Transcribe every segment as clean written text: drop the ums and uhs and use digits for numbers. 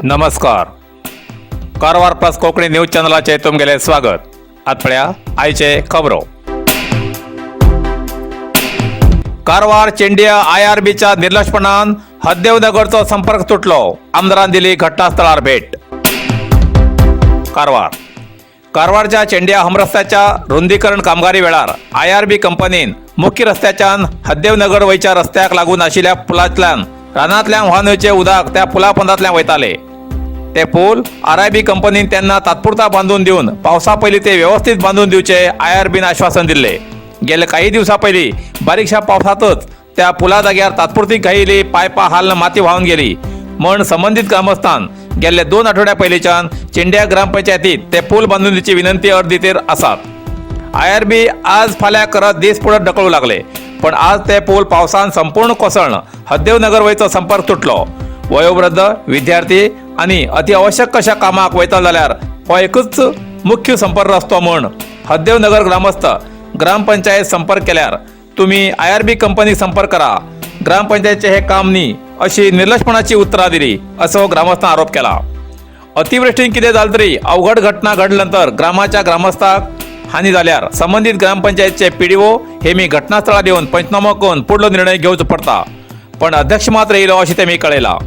नमस्कार. Karwar plus Konkani news चॅनलाचे तुमगेले स्वागत. आतपळ्या आयचे खबरो. कारवार चेंडिया IRBच्या निर्लक्षपणान हद्देवनगरचो संपर्क तुटलो. आमदारान दिली घटनास्थळार भेट. कारवारच्या चेंडिया हमरस्त्याच्या रुंदीकरण कामगारी वेळार IRB कंपनीन मुख्य रस्त्याच्यान हद्देवनगर वयच्या रस्त्याक लागून आशिल्ल्या पुलांतल्यान रानांतल्यान वाहन वयचे उदक त्या पुला पंदांतल्यान वयताले. ते पूल RIB कंपनीन तेन्ना तात्पुरता बांधून दिवन पावसा पयलीं ते व्यवस्थित बांधून दिवचे IRBन आश्वासन दिल्ले. गेले काही दिवसां पयलीं बारीकशा पावसातच त्या पुला जाग्यार तात्पुरती घाईली पायपां हालन माती व्हांवन गेली म्हण संबंधीत ग्रामस्थान गेल्ले 2 आठवड्या पयलींच्यान चेंडिया ग्रामपंचायतीत ते पूल बांधून दिवची विनंती अर्दीचेर आसात. IRB आज फाल्यां करत दीस पुढे ढकलू लागले, पण आज ते पूल पावसान संपूर्ण कोसळ्ळन हद्देवनगर वयचो संपर्क तुटलो. वयोवृद्ध, विद्यार्थी आनी अति आवश्यक अशा कामाक वयतले जाल्यार हो एकूच मुख्य संपर्क रस्तो म्हण हद्देवनगर ग्रामस्थ ग्रामपंचायत संपर्क केल्यार तुम्ही IRB कंपनीक संपर्क करा. ग्रामपंचायतीचे हे काम न्ही अशी निर्लक्षपणाची उतरां दिली असो ग्रामस्थान आरोप केला. अतिवृष्टीन कितें जालें तरी अवघड घटना घडल्या नंतर ग्रामाच्या ग्रामस्थाक हानी जाल्यार संबंधित ग्रामपंचायतीचे PDO हेमी घटनास्थळार येवन पंचनामो करून पुढलो निर्णय घेवचो पडटा. पण अध्यक्ष मात्र येयलो अशें तेमी कळयलां.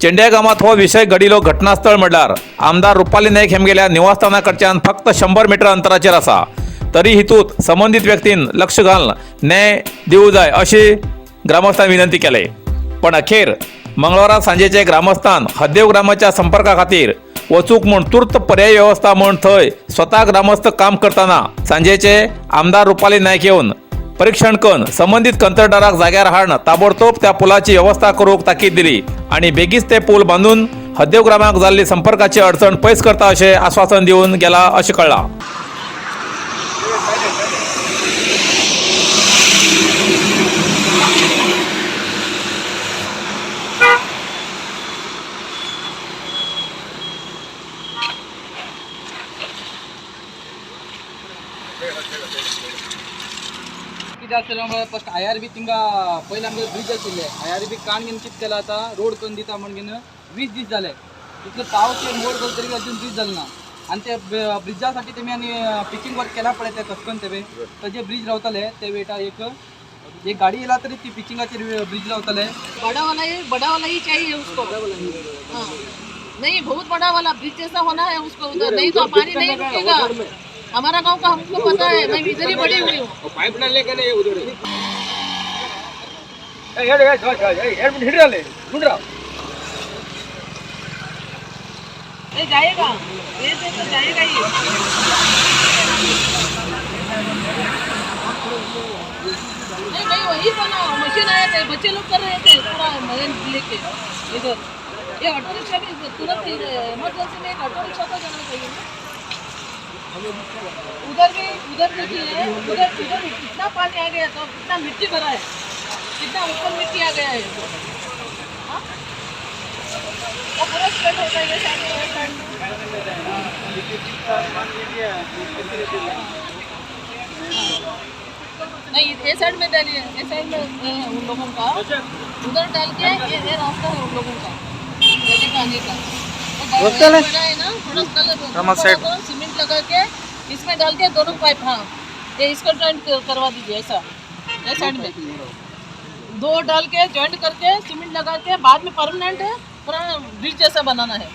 चेंडिया गांवांत हो विशय घडिल्लो घटनास्थळ म्हणल्यार आमदार रुपाली नायक हेमगेल्या निवासस्थाना कडच्यान फक्त 100 मीटर अंतराचेर आसा. तरी हितूंत संबंधित व्यक्तीन लक्ष घालून न्याय दिवूं जाय अशी ग्रामस्थान विनंती केली. पण अखेर मंगळवारा सांजेचे ग्रामस्थान हद्देव ग्रामाच्या संपर्का खातीर वचूक म्हूण तूर्त पर्यायी व्यवस्था म्हूण थंय स्वता ग्रामस्थ काम करताना सांजेचे आमदार रुपाली नायक येवन परीक्षण करून संबंधित कंत्राटदाराक जाग्यार हाडून ताबडतोब त्या पुलाची व्यवस्था करूंक ताकीद दिली आणि बेगीच ते पूल बांधून हद्देव ग्रामाक जाल्ली संपर्काची अडचण पयस करता अशें आश्वासन दिवन गेला अशें कळ्ळां. फस्ट IRB तिंगा पहिले आमगे ब्रिज आशिल्ले. IRB कान घेवन कितें केला आता रोड करून दिता म्हण घेवन 20 दीस जाले. तितले पावस मोड जालो तरी अजून ब्रिज जालो ना. आणि ते ब्रिजा साठी तेमी आनी पिचिंग वर्क केला पळय ते कस करून तेवे जे ब्रिज रावतले ते वेटा एक गाड़ी येला तरी ती पिचिंगाचेर ब्रिज रावतले. बड़ा वाला ही चाहिए उसको. हाँ. नहीं, बहुत बड़ा वाला ब्रिज जैसा होना है उसको उधर, नहीं तो पानी नहीं रुकेगा. हमारा गांव का हमको पता है, मैं इधर ही बड़ी हुई हूँ. पाइप डालने का नहीं उधर जाएगा, ये तो जाएगा ही. नहीं वही बना मशीन आया थे, बच्चे लोग कर रहे थे पूरा मशीन लेके इधर. ये ऑटो रिक्शा भी तुरंत इमरजेंसी में एक ऑटो रिक्शा को जाना चाहिए ना. उधर देखिए, उधर कितना पानी आ गया था, कितना मिट्टी भरा है, कितना ऊपर मिट्टी आ गया है. हाँ? वो पूरा स्प्रेड होता है ये साइड में. नहीं, ये साइड में डालिए, ये साइड में उन लोगों का उधर डाल के ये रास्ता है उन लोगों का जाने का आने का. बड़ा है ना, थोड़ा सीमेंट लगा के इसमें डाल के दोनों पाइप. हाँ, ये इसको जॉइंट करवा दीजिए ऐसा. ये साइड में 2 डाल के जॉइंट करके सीमेंट लगा के बाद में परमानेंट पूरा ब्रिज जैसा बनाना है.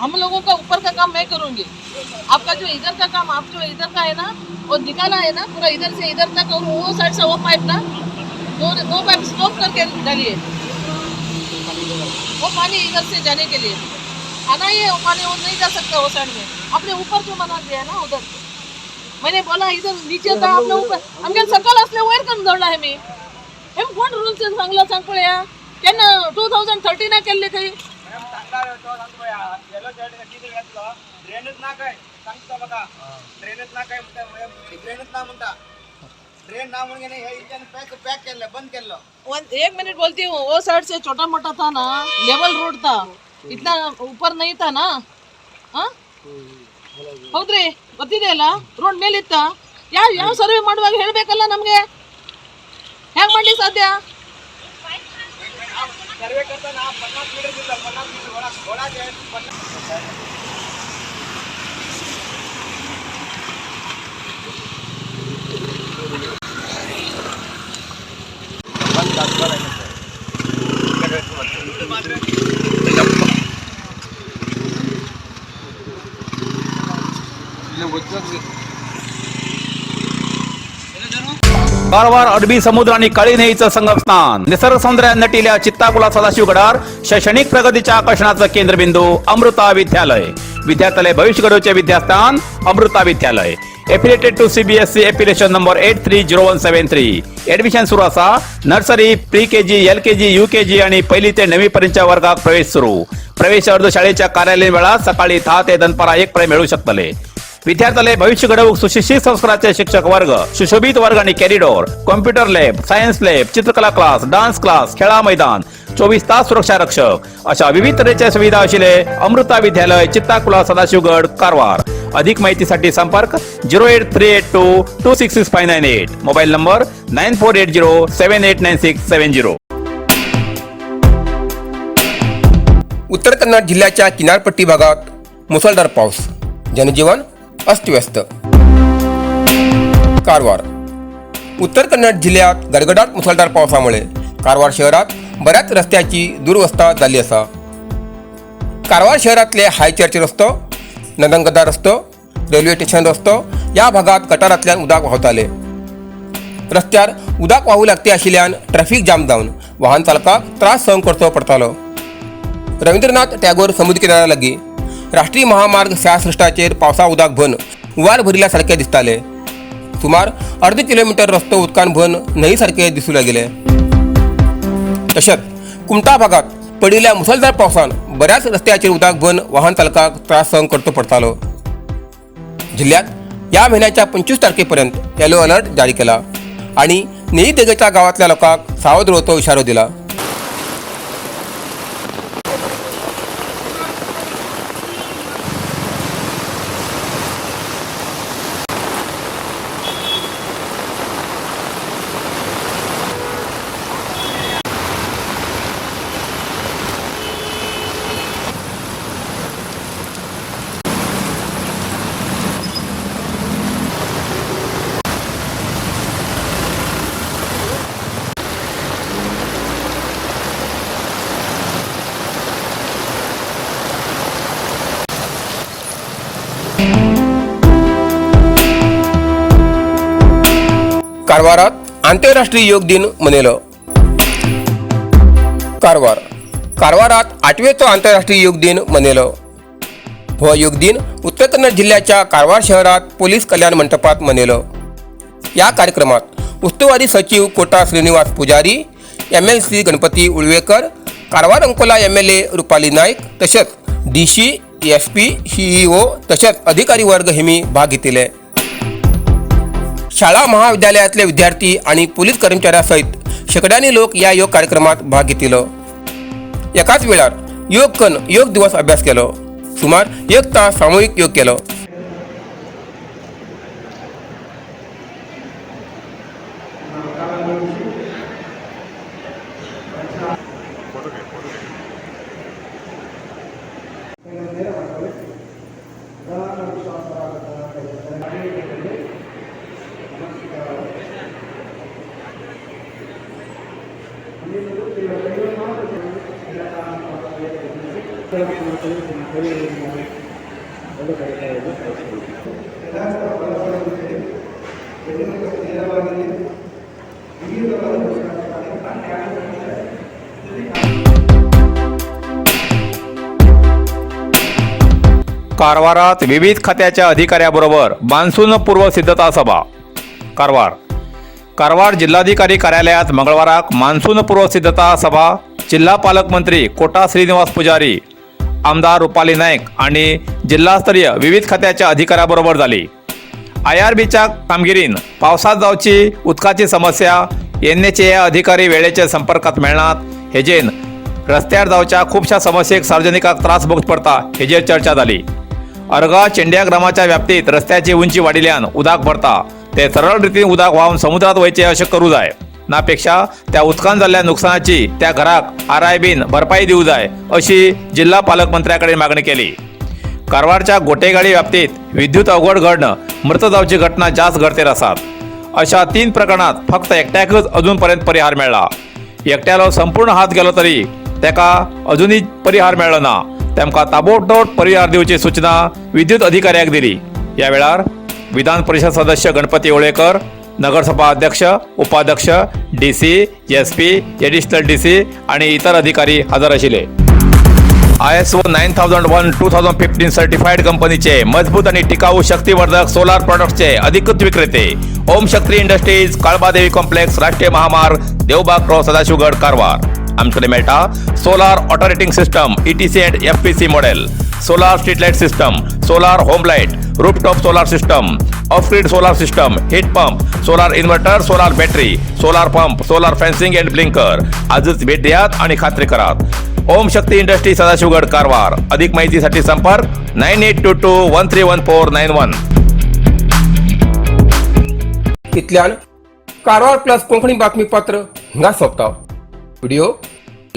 हम लोगों का ऊपर का काम मैं करूँगी. आपका जो इधर का काम, आप जो इधर का है ना वो निकाला है ना पूरा इधर से इधर तक, और वो साइड से वो पाइप ना दो पाइप स्टॉप करके डालिए. वो पानी इधर से जाने के लिए आना ही है. वो पानी वो नहीं जा सकता वो साइड में. आपने ऊपर जो बना दिया है ना उधर, मैंने बोला इधर नीचे था आपने ऊपर. आमगे सकल असले वयर करून जोडला आहे मी. हेम कोण रूल्स सांगला सांग पळया केन्ना 2013 केल्ले काही. ड्रेनेज ना काय सांगता बघा. ड्रेनेज ना काय ड्रेनेज ना म्हणता. ड्रेन ना म्हणून हे इंजन पैक केलं, बंद केलं. 1 मिनट बोलती हूँ. वो साइड से छोटा मोटा था ना, लेवल रोड था, इतना ऊपर नहीं था ना. हाँ ಹೌದ್ರಿ ಗೊತ್ತಿದೆಯಲ್ಲ ರೋಡ್ ಮೇಲಿತ್ತ. ಯಾವ ಸರ್ವೆ ಮಾಡುವಾಗ ಹೇಳಬೇಕಲ್ಲ ನಮಗೆ. ಹೇಗೆ ಮಾಡಲಿ ಸಾಧ್ಯ? सर्वे करताना 50 मीटर दिलं 50 मीटर घोडा जे 50 कारवार अरबी समुद्र आणि काळी नदीचं संगमस्थान निसर्ग सौंदर्याने नटलेल्या चित्ताकुला सदाशिव गडार शैक्षणिक प्रगतीच्या आकर्षणाचं केंद्रबिंदू अमृता विद्यालय विद्यार्थ्यालय भविष्य घडवचे विद्यास्थान Amrita Vidyalaya affiliated to CBSE application number 830173 admission सुरू असा nursery pre KG LKG UKG आणि पहिली ते 9वी पर्यंतच्या वर्गात प्रवेश सुरू प्रवेश अर्ज शाळेच्या कार्यालयीन वेळा सकाळी 10 ते दनपारा 1 पर्यंत मिळू शकतले विद्यार्थ्यालय भविष्य घडवूक सुशिक्षित संस्काराचे शिक्षक वर्ग सुशोभित वर्ग आणि corridor computer lab science lab चित्रकला क्लास डान्स क्लास खेळा मैदान 24 तास सुरक्षा रक्षक अशा विविध तऱ्हेच्या सुविधा असलेले अमृता विद्यालय चित्ताकुला सदाशिवगड कारवार अधिक माहितीसाठी संपर्क 08382266598 मोबाईल नंबर 9480789670 उत्तर कन्नड जिल्ह्याच्या किनारपट्टी भागात मुसळधार पाऊस जनजीवन अस्तव्यस्त कारवार उत्तर कन्नड जिल्ह्यात गडगडाट मुसळधार पावसामुळे कारवार शहरात बऱ्याच रस्त्याची दुरवस्था झाली असा कारवार शहरातले हायचर्च रस्तो नंदनगदा रस्तो रेल्वे स्टेशन रस्तो या भागात गटारांतल्यान उदक व्हांवत आले रस्त्यार उदक वाहू लागते आशिल्ल्यान ट्रॅफिक जाम जावन वाहन चालकाक त्रास सहन करचो पडटालो रवींद्रनाथ टॅगोर समुद्र किनाऱ्या लागीं राष्ट्रीय महामार्ग 66 पावसा उदक भन हुंवार भरिल्ल्या सारखे दिसताले सुमार अर्द किलोमीटर रस्तो उदकान भन न्हंये सारखे दिसू लागले तशेंच कुमटा भागात पडिल्ल्या मुसळधार पावसान बऱ्याच रस्त्याचेर उदक भन वाहन चालकाक त्रास सहन करचो पडटालो जिल्ह्यात या महिन्याच्या 25 तारखेपर्यंत येलो अलर्ट जारी केला आणि न्हंये देगेच्या गावातल्या लोकांक सावध रावचो इशारो दिला कारवारात आंतरराष्ट्रीय योग दिन मनयलो कारवारात 8वेचो आंतरराष्ट्रीय योग दिन मनयलो हो योग दिन उत्तर कन्नड जिल्ह्याच्या कारवार शहरात पोलीस कल्याण मंडपात मनयलो या कार्यक्रमात उस्तुवारी सचिव कोटा श्रीनिवास पुजारी MLC गणपती उळवेकर कारवार अंकोला MLA रुपाली नाईक तसेच DC SP CEO तसेच अधिकारी वर्ग हेमी भाग घेतले शाळा महाविद्यालयातले विद्यार्थी आणि पोलीस कर्मचाऱ्यांसहित शेकड्यांनी लोक या योग कार्यक्रमात भाग घेतलो एकाच वेळार योग दिवस अभ्यास केलो सुमार 1 तास सामूहिक योग केलो कारवारात विविध खात्याच्या अधिकाऱ्याबरोबर मान्सून पूर्व सिद्धता सभा कारवार जिल्हाधिकारी कार्यालयात मंगळवाराक मान्सून पूर्व सिद्धता सभा जिल्हा पालकमंत्री कोटा श्रीनिवास पुजारी आमदार रुपाली नाईक आणि जिल्हास्तरीय विविध खात्याच्या अधिकाऱ्याबरोबर झाली IRBच्या कामगिरीन पावसात जावची उदकाची समस्या NHA अधिकारी वेळेचे संपर्कात मेळनात हेजेन रस्त्यार जावच्या खुबशा समस्येक सार्वजनिकांक त्रास भोगच पडटा हेजेर चर्चा झाली अर्गा चेंड्या ग्रामाच्या व्याप्तीत रस्त्याची उंची वाडिल्ल्यान उदक भरता ते सरळ रितीन उदक व्हावन समुद्रात वयचे अशें करूं जाय नापेक्षा त्या उदकान जाल्ल्या नुकसानाची त्या घराक RIBन भरपाई दिवं जाय अशी जिल्हा पालकमंत्र्याकडे मागणी केली. कारवारच्या गोटेगाडी व्याप्तीत विद्युत अवघड घडणं, मृत जावची घटना जास्त घडतेर आसात. अशा 3 प्रकरणात फक्त एकट्याकच अजूनपर्यंत परिहार मेळ्ळा. एकट्यालो संपूर्ण हात गेलो तरी तेका अजूनही परिहार मेळ्ळो ना. तेमकां ताबडतोब परिहार दिवची सूचना विद्युत अधिकाऱ्याक दिली. ह्या वेळार विधान परिषद सदस्य गणपती ओळेकर, नगरसभा अध्यक्ष, उपाध्यक्ष, DC, SP, एडिशनल DC आणि इतर अधिकारी हजर आशिल्ले. ISO 9001-2015 सर्टिफाईड कंपनीचे मजबूत आणि टिकाऊ शक्तिवर्धक सोलार प्रोडक्ट्सचे अधिकृत विक्रेते ओम शक्ती इंडस्ट्रीज, काळबादेवी कॉम्प्लेक्स, राष्ट्रीय महामार्ग, देवबाग क्रॉस, सदाशिवगड, कारवार. आमच्याकडे मेळटा solar auto rating system ETC and FPC model, solar street light system, solar home light, rooftop solar system, of grid solar system, heat pump, solar inverter, solar battery, solar pump, solar fencing and blinker. आजच भेट द्यात आणि खात्री करात. ओम शक्ती industry, Sadashivgad, Karwar. अधिक माहितीसाठी संपर्क 9822131491. इतल्यान कारवार प्लस कोंकणी बातमीपत्र हिंगा सोंपता. व्हिडिओ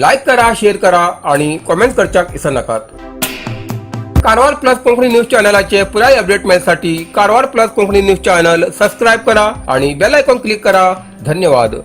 लाईक करा, शेअर करा आणि कमेंट करच्याक विसरू नाकात. कारवार प्लस कोंकणी न्यूज चॅनलाचे पुराय अपडेट मेळसाठी Karwar plus Konkani news channel subscribe करा आणि बेल आयकॉन क्लिक करा. धन्यवाद.